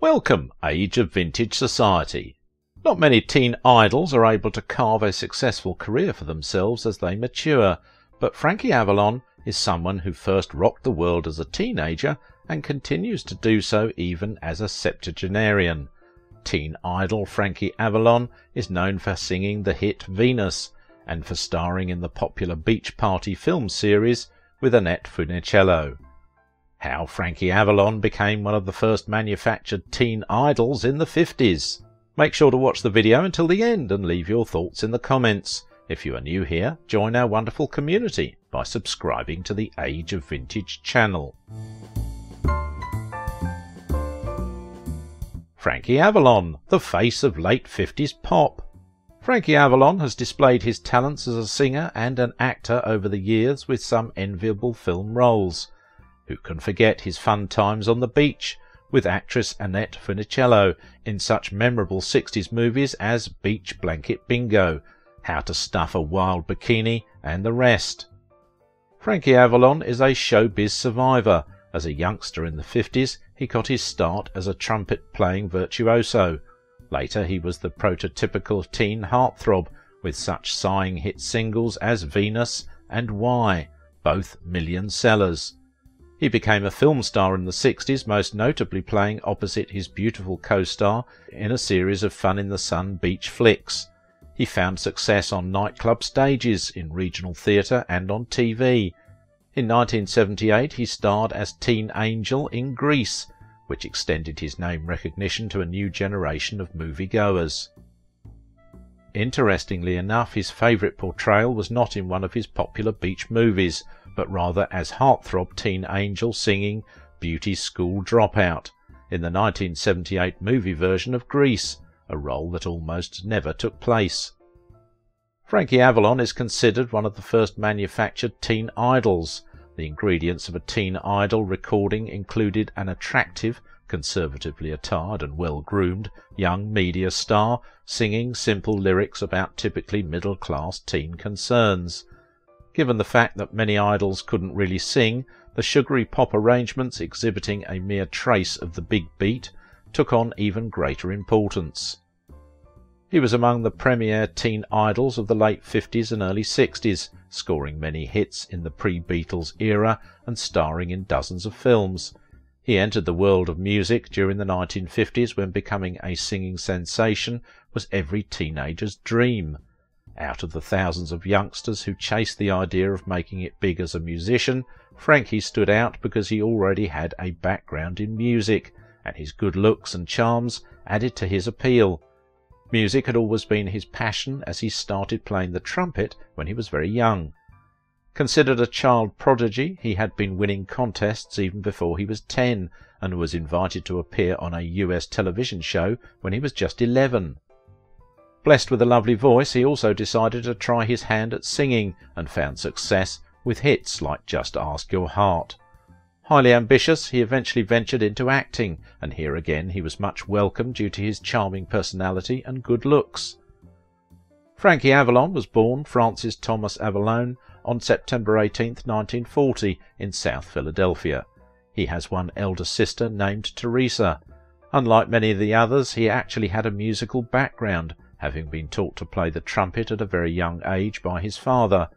Welcome, age of vintage society. Not many teen idols are able to carve a successful career for themselves as they mature, but Frankie Avalon is someone who first rocked the world as a teenager and continues to do so even as a septuagenarian. Teen idol Frankie Avalon is known for singing the hit Venus and for starring in the popular beach party film series with Annette Funicello. How Frankie Avalon became one of the first manufactured teen idols in the 50s. Make sure to watch the video until the end and leave your thoughts in the comments. If you are new here, join our wonderful community by subscribing to the Age of Vintage channel. Frankie Avalon, the face of late 50s pop. Frankie Avalon has displayed his talents as a singer and an actor over the years with some enviable film roles. Who can forget his fun times on the beach with actress Annette Funicello in such memorable 60s movies as Beach Blanket Bingo, How to Stuff a Wild Bikini, and the rest. Frankie Avalon is a showbiz survivor. As a youngster in the 50s, he got his start as a trumpet-playing virtuoso. Later he was the prototypical teen heartthrob with such sighing hit singles as Venus and Why, both million sellers. He became a film star in the 60s, most notably playing opposite his beautiful co-star in a series of fun-in-the-sun beach flicks. He found success on nightclub stages, in regional theatre and on TV. In 1978 he starred as Teen Angel in Grease, which extended his name recognition to a new generation of moviegoers. Interestingly enough, his favourite portrayal was not in one of his popular beach movies, but rather as heartthrob Teen Angel singing Beauty School Dropout in the 1978 movie version of Grease, a role that almost never took place. Frankie Avalon is considered one of the first manufactured teen idols. The ingredients of a teen idol recording included an attractive, conservatively attired and well-groomed young media star singing simple lyrics about typically middle-class teen concerns. Given the fact that many idols couldn't really sing, the sugary pop arrangements exhibiting a mere trace of the big beat took on even greater importance. He was among the premier teen idols of the late 50s and early 60s, scoring many hits in the pre-Beatles era and starring in dozens of films. He entered the world of music during the 1950s when becoming a singing sensation was every teenager's dream. Out of the thousands of youngsters who chased the idea of making it big as a musician, Frankie stood out because he already had a background in music, and his good looks and charms added to his appeal. Music had always been his passion, as he started playing the trumpet when he was very young. Considered a child prodigy, he had been winning contests even before he was 10, and was invited to appear on a US television show when he was just 11. Blessed with a lovely voice, he also decided to try his hand at singing and found success with hits like Just Ask Your Heart. Highly ambitious, he eventually ventured into acting, and here again he was much welcomed due to his charming personality and good looks. Frankie Avalon was born Francis Thomas Avalon on September 18, 1940, in South Philadelphia. He has one elder sister named Teresa. Unlike many of the others, he actually had a musical background, having been taught to play the trumpet at a very young age by his father.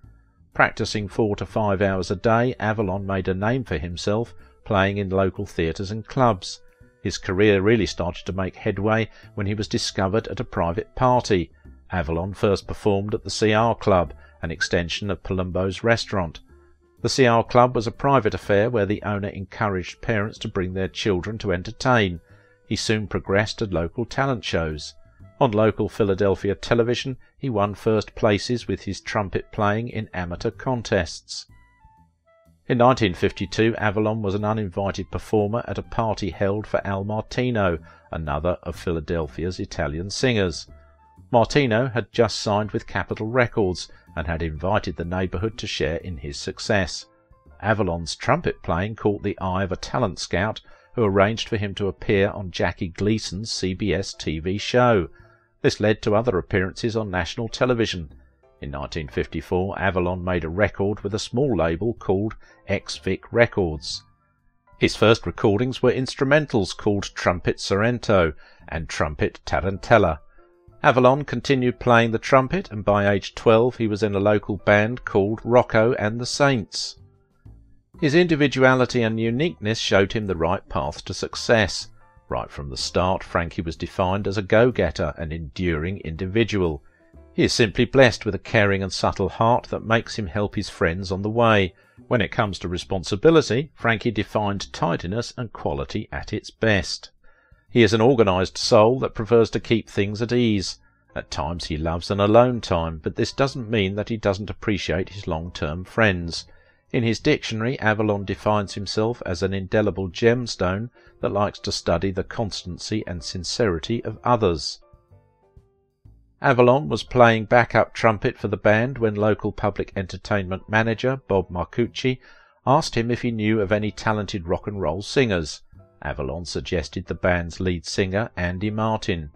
Practicing 4 to 5 hours a day, Avalon made a name for himself, playing in local theatres and clubs. His career really started to make headway when he was discovered at a private party. Avalon first performed at the CR Club, an extension of Palumbo's restaurant. The CR Club was a private affair where the owner encouraged parents to bring their children to entertain. He soon progressed to local talent shows. On local Philadelphia television, he won first places with his trumpet playing in amateur contests. In 1952, Avalon was an uninvited performer at a party held for Al Martino, another of Philadelphia's Italian singers. Martino had just signed with Capitol Records and had invited the neighborhood to share in his success. Avalon's trumpet playing caught the eye of a talent scout who arranged for him to appear on Jackie Gleason's CBS TV show. This led to other appearances on national television. In 1954, Avalon made a record with a small label called X-Vic Records. His first recordings were instrumentals called Trumpet Sorrento and Trumpet Tarantella. Avalon continued playing the trumpet, and by age 12 he was in a local band called Rocco and the Saints. His individuality and uniqueness showed him the right path to success. Right from the start, Frankie was defined as a go-getter, an enduring individual. He is simply blessed with a caring and subtle heart that makes him help his friends on the way. When it comes to responsibility, Frankie defined tidiness and quality at its best. He is an organised soul that prefers to keep things at ease. At times he loves an alone time, but this doesn't mean that he doesn't appreciate his long-term friends. In his dictionary, Avalon defines himself as an indelible gemstone that likes to study the constancy and sincerity of others. Avalon was playing backup trumpet for the band when local public entertainment manager Bob Marcucci asked him if he knew of any talented rock and roll singers. Avalon suggested the band's lead singer, Andy Martin.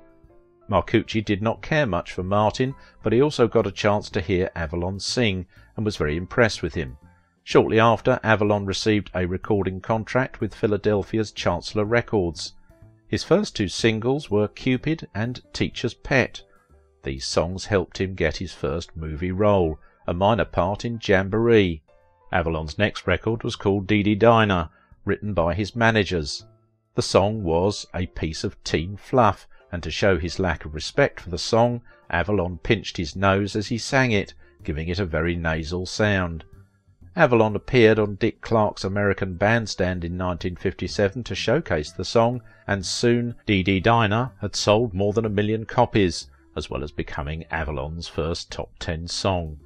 Marcucci did not care much for Martin, but he also got a chance to hear Avalon sing and was very impressed with him. Shortly after, Avalon received a recording contract with Philadelphia's Chancellor Records. His first two singles were Cupid and Teacher's Pet. These songs helped him get his first movie role, a minor part in Jamboree. Avalon's next record was called Dee Dee Dinah, written by his managers. The song was a piece of teen fluff, and to show his lack of respect for the song, Avalon pinched his nose as he sang it, giving it a very nasal sound. Avalon appeared on Dick Clark's American Bandstand in 1957 to showcase the song, and soon Dee Dee Dinah had sold more than 1 million copies, as well as becoming Avalon's first top 10 song.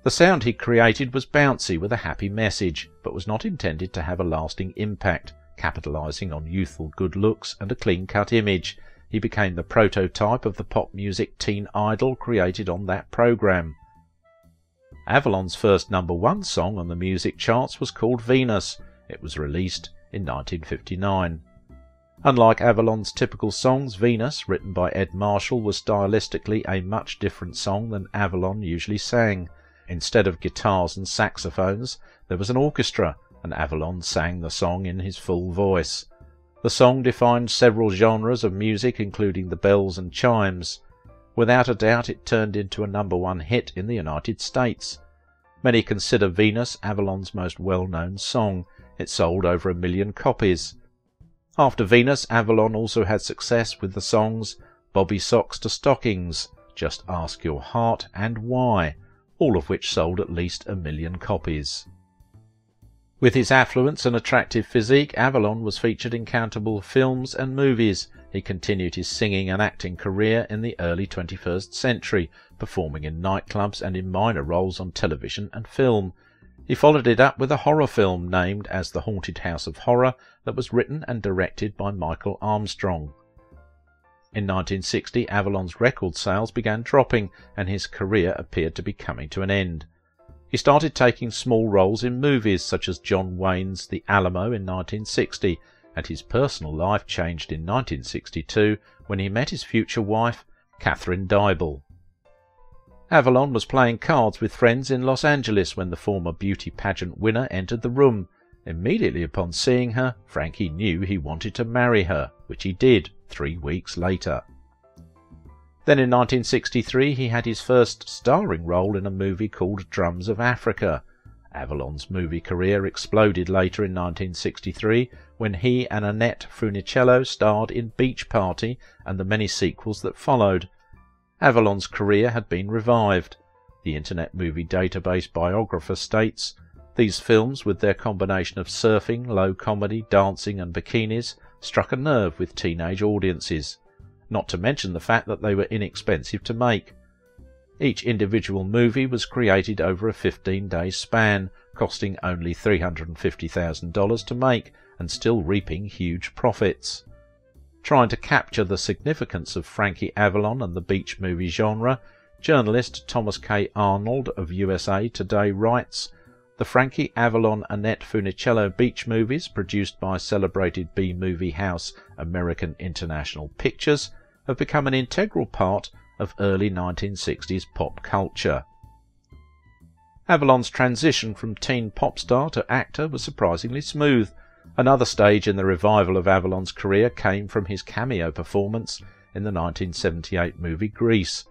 The sound he created was bouncy with a happy message, but was not intended to have a lasting impact. Capitalizing on youthful good looks and a clean-cut image, he became the prototype of the pop music teen idol created on that program. Avalon's first #1 song on the music charts was called Venus. It was released in 1959. Unlike Avalon's typical songs, Venus, written by Ed Marshall, was stylistically a much different song than Avalon usually sang. Instead of guitars and saxophones, there was an orchestra, and Avalon sang the song in his full voice. The song defined several genres of music, including the bells and chimes. Without a doubt, it turned into a #1 hit in the United States. Many consider Venus Avalon's most well-known song. It sold over 1 million copies. After Venus, Avalon also had success with the songs Bobby Socks to Stockings, Just Ask Your Heart, and Why, all of which sold at least 1 million copies. With his affluence and attractive physique, Avalon was featured in countable films and movies. He continued his singing and acting career in the early 21st century, performing in nightclubs and in minor roles on television and film. He followed it up with a horror film named as The Haunted House of Horror that was written and directed by Michael Armstrong. In 1960, Avalon's record sales began dropping, and his career appeared to be coming to an end. He started taking small roles in movies such as John Wayne's The Alamo in 1960, and his personal life changed in 1962 when he met his future wife, Catherine Dybel. Avalon was playing cards with friends in Los Angeles when the former beauty pageant winner entered the room. Immediately upon seeing her, Frankie knew he wanted to marry her, which he did 3 weeks later. Then in 1963 he had his first starring role in a movie called Drums of Africa. Avalon's movie career exploded later in 1963 when he and Annette Funicello starred in Beach Party and the many sequels that followed. Avalon's career had been revived. The Internet Movie Database biographer states, "These films, with their combination of surfing, low comedy, dancing and bikinis, struck a nerve with teenage audiences, not to mention the fact that they were inexpensive to make. Each individual movie was created over a 15-day span, costing only $350,000 to make and still reaping huge profits." Trying to capture the significance of Frankie Avalon and the beach movie genre, journalist Thomas K. Arnold of USA Today writes, "The Frankie Avalon Annette Funicello beach movies, produced by celebrated B-movie house American International Pictures, have become an integral part of early 1960s pop culture." Avalon's transition from teen pop star to actor was surprisingly smooth. Another stage in the revival of Avalon's career came from his cameo performance in the 1978 movie Grease.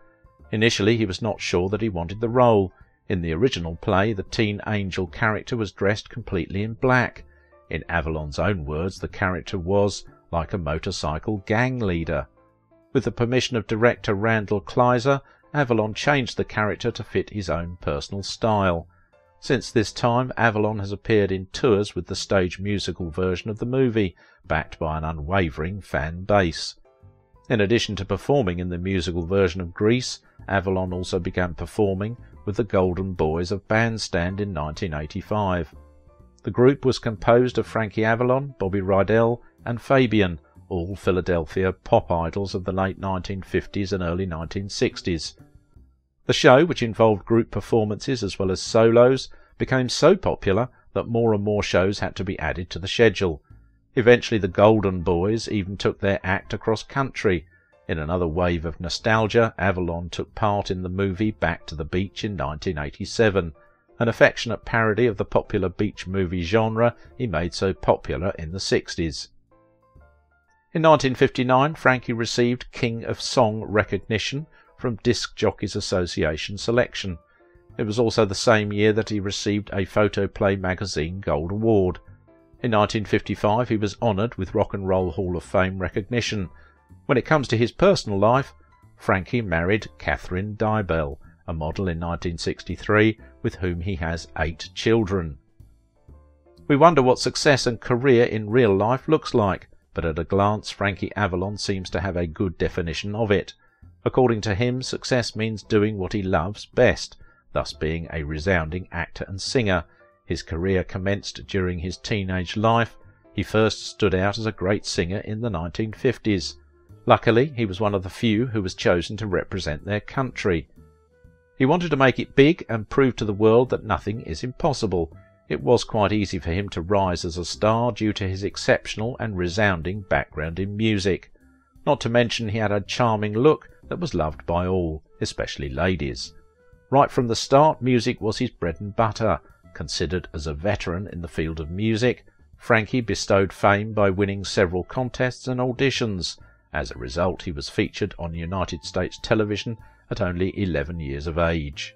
Initially, he was not sure that he wanted the role. In the original play, the teen angel character was dressed completely in black. In Avalon's own words, the character was like a motorcycle gang leader. With the permission of director Randall Kleiser, Avalon changed the character to fit his own personal style. Since this time, Avalon has appeared in tours with the stage musical version of the movie, backed by an unwavering fan base. In addition to performing in the musical version of Grease, Avalon also began performing with the Golden Boys of Bandstand in 1985. The group was composed of Frankie Avalon, Bobby Rydell and Fabian, all Philadelphia pop idols of the late 1950s and early 1960s. The show, which involved group performances as well as solos, became so popular that more and more shows had to be added to the schedule. Eventually the Golden Boys even took their act across country. In another wave of nostalgia, Avalon took part in the movie Back to the Beach in 1987, an affectionate parody of the popular beach movie genre he made so popular in the 60s. In 1959, Frankie received King of Song recognition from Disc Jockeys Association selection. It was also the same year that he received a Photoplay magazine Gold Award. In 1955, he was honoured with Rock and Roll Hall of Fame recognition. When it comes to his personal life, Frankie married Catherine Dybell, a model in 1963, with whom he has 8 children. We wonder what success and career in real life looks like, but at a glance Frankie Avalon seems to have a good definition of it. According to him, success means doing what he loves best, thus being a resounding actor and singer. His career commenced during his teenage life. He first stood out as a great singer in the 1950s. Luckily, he was one of the few who was chosen to represent their country. He wanted to make it big and prove to the world that nothing is impossible. It was quite easy for him to rise as a star due to his exceptional and resounding background in music. Not to mention he had a charming look that was loved by all, especially ladies. Right from the start, music was his bread and butter. Considered as a veteran in the field of music, Frankie bestowed fame by winning several contests and auditions. As a result, he was featured on United States television at only 11 years of age.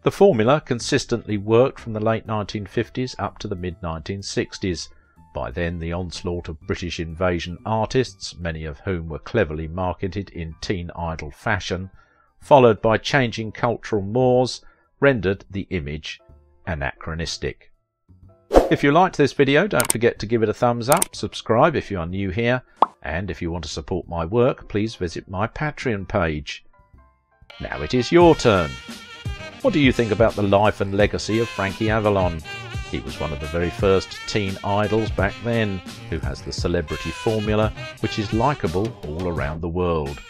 The formula consistently worked from the late 1950s up to the mid-1960s. By then, the onslaught of British invasion artists, many of whom were cleverly marketed in teen idol fashion, followed by changing cultural mores, rendered the image anachronistic. If you liked this video, don't forget to give it a thumbs up, subscribe if you are new here, and if you want to support my work, please visit my Patreon page. Now it is your turn. What do you think about the life and legacy of Frankie Avalon? He was one of the very first teen idols back then, who has the celebrity formula which is likeable all around the world.